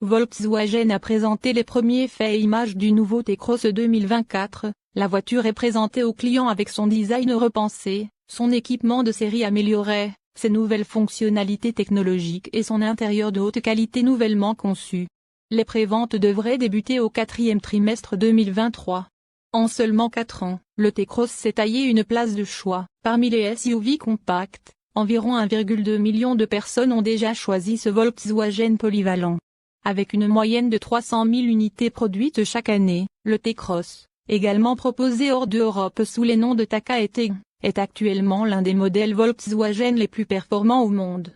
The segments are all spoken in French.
Volkswagen a présenté les premiers faits et images du nouveau T-Cross 2024. La voiture est présentée aux clients avec son design repensé, son équipement de série amélioré, ses nouvelles fonctionnalités technologiques et son intérieur de haute qualité nouvellement conçu. Les préventes devraient débuter au 4e trimestre 2023. En seulement 4 ans, le T-Cross s'est taillé une place de choix. Parmi les SUV compacts, environ 1,2 million de personnes ont déjà choisi ce Volkswagen polyvalent. Avec une moyenne de 300 000 unités produites chaque année, le T-Cross, également proposé hors d'Europe sous les noms de Taka et Tiguan, est actuellement l'un des modèles Volkswagen les plus performants au monde.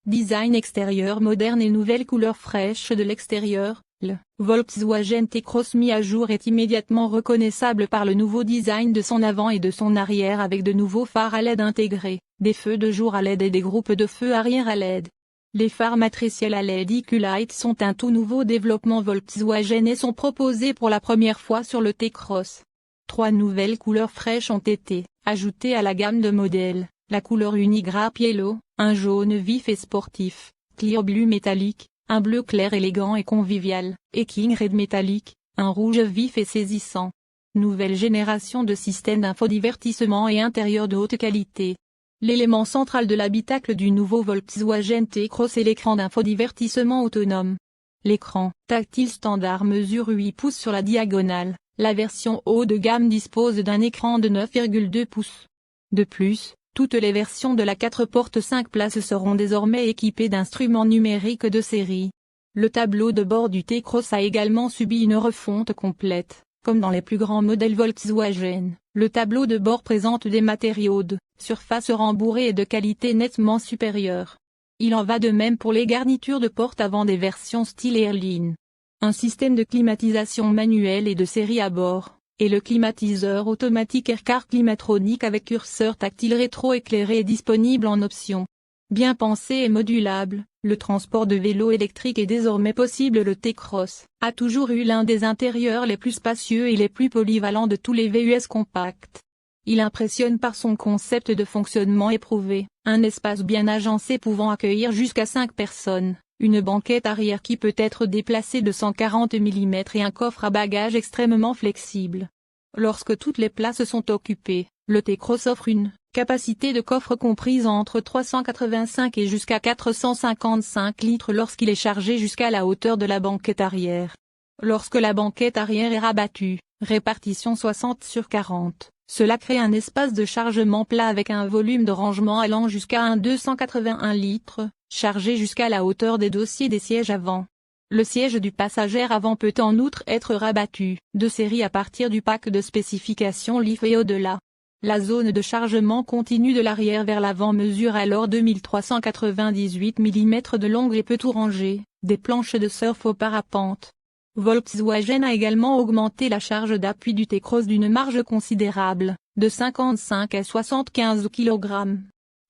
Design extérieur moderne et nouvelles couleurs fraîches de l'extérieur, le Volkswagen T-Cross mis à jour est immédiatement reconnaissable par le nouveau design de son avant et de son arrière avec de nouveaux phares à LED intégrés, des feux de jour à LED et des groupes de feux arrière à LED. Les phares matriciels à LED EQ-Lite sont un tout nouveau développement Volkswagen et sont proposés pour la première fois sur le T-Cross. 3 nouvelles couleurs fraîches ont été ajoutées à la gamme de modèles, la couleur Unigrape Yellow, un jaune vif et sportif, Clear Blue métallique, un bleu clair élégant et convivial, et King Red métallique, un rouge vif et saisissant. Nouvelle génération de systèmes d'infodivertissement et intérieur de haute qualité. L'élément central de l'habitacle du nouveau Volkswagen T-Cross est l'écran d'infodivertissement autonome. L'écran tactile standard mesure 8 pouces sur la diagonale. La version haut de gamme dispose d'un écran de 9,2 pouces. De plus, toutes les versions de la 4 portes 5 places seront désormais équipées d'instruments numériques de série. Le tableau de bord du T-Cross a également subi une refonte complète. Comme dans les plus grands modèles Volkswagen, le tableau de bord présente des matériaux de surface rembourrés et de qualité nettement supérieure. Il en va de même pour les garnitures de porte avant des versions style Airline. Un système de climatisation manuel et de série à bord, et le climatiseur automatique Aircar Climatronic avec curseur tactile rétro-éclairé est disponible en option. Bien pensé et modulable, le transport de vélos électriques est désormais possible. Le T-Cross a toujours eu l'un des intérieurs les plus spacieux et les plus polyvalents de tous les VUS compacts. Il impressionne par son concept de fonctionnement éprouvé, un espace bien agencé pouvant accueillir jusqu'à 5 personnes, une banquette arrière qui peut être déplacée de 140 mm et un coffre à bagages extrêmement flexible. Lorsque toutes les places sont occupées, le T-Cross offre une capacité de coffre comprise entre 385 et jusqu'à 455 litres lorsqu'il est chargé jusqu'à la hauteur de la banquette arrière. Lorsque la banquette arrière est rabattue, répartition 60/40, cela crée un espace de chargement plat avec un volume de rangement allant jusqu'à 281 litres, chargé jusqu'à la hauteur des dossiers des sièges avant. Le siège du passager avant peut en outre être rabattu, de série à partir du pack de spécifications LIF et au-delà. La zone de chargement continu de l'arrière vers l'avant mesure alors 2398 mm de long et peut tout ranger, des planches de surf au parapente. Volkswagen a également augmenté la charge d'appui du T-Cross d'une marge considérable, de 55 à 75 kg.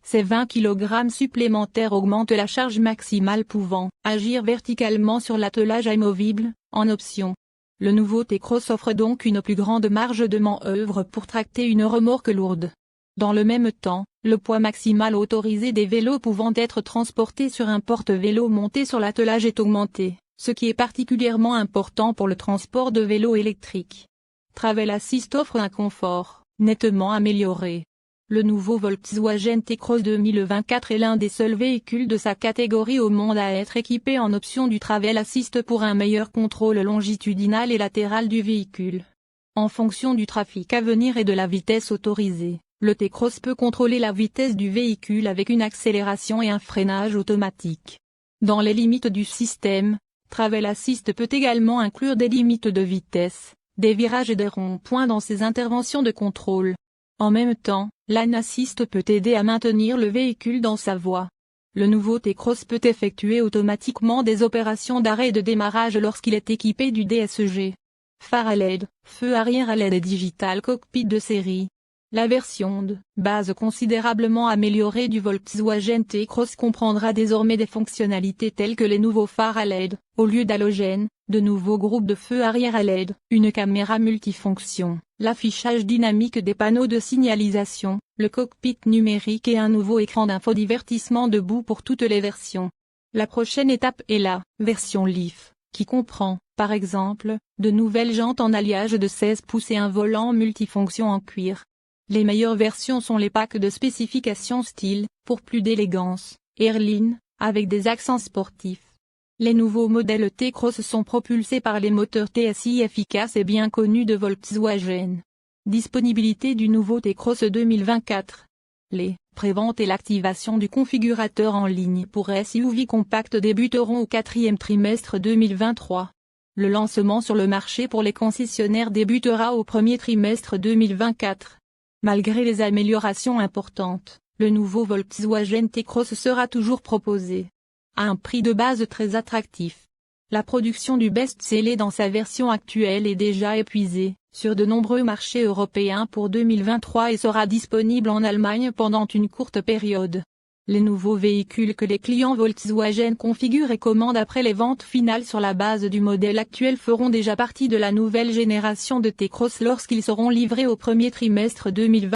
Ces 20 kg supplémentaires augmentent la charge maximale pouvant agir verticalement sur l'attelage amovible, en option. Le nouveau T-Cross offre donc une plus grande marge de manœuvre pour tracter une remorque lourde. Dans le même temps, le poids maximal autorisé des vélos pouvant être transportés sur un porte-vélo monté sur l'attelage est augmenté, ce qui est particulièrement important pour le transport de vélos électriques. Travel Assist offre un confort nettement amélioré. Le nouveau Volkswagen T-Cross 2024 est l'un des seuls véhicules de sa catégorie au monde à être équipé en option du Travel Assist pour un meilleur contrôle longitudinal et latéral du véhicule. En fonction du trafic à venir et de la vitesse autorisée, le T-Cross peut contrôler la vitesse du véhicule avec une accélération et un freinage automatique. Dans les limites du système, Travel Assist peut également inclure des limites de vitesse, des virages et des ronds-points dans ses interventions de contrôle. En même temps, Lane Assist peut aider à maintenir le véhicule dans sa voie. Le nouveau T-Cross peut effectuer automatiquement des opérations d'arrêt et de démarrage lorsqu'il est équipé du DSG. Phare à LED, feu arrière à LED et digital cockpit de série. La version de base considérablement améliorée du Volkswagen T-Cross comprendra désormais des fonctionnalités telles que les nouveaux phares à LED, au lieu d'halogène, de nouveaux groupes de feu arrière à LED, une caméra multifonction, l'affichage dynamique des panneaux de signalisation, le cockpit numérique et un nouveau écran d'infodivertissement debout pour toutes les versions. La prochaine étape est la version LIF. qui comprend, par exemple, de nouvelles jantes en alliage de 16 pouces et un volant multifonction en cuir. Les meilleures versions sont les packs de spécifications style, pour plus d'élégance, Airline, avec des accents sportifs. Les nouveaux modèles T-Cross sont propulsés par les moteurs TSI efficaces et bien connus de Volkswagen. Disponibilité du nouveau T-Cross 2024. Les préventes et l'activation du configurateur en ligne pour SUV compact débuteront au quatrième trimestre 2023. Le lancement sur le marché pour les concessionnaires débutera au premier trimestre 2024. Malgré les améliorations importantes, le nouveau Volkswagen T-Cross sera toujours proposé à un prix de base très attractif. La production du best-seller dans sa version actuelle est déjà épuisée sur de nombreux marchés européens pour 2023 et sera disponible en Allemagne pendant une courte période. Les nouveaux véhicules que les clients Volkswagen configurent et commandent après les ventes finales sur la base du modèle actuel feront déjà partie de la nouvelle génération de T-Cross lorsqu'ils seront livrés au premier trimestre 2020.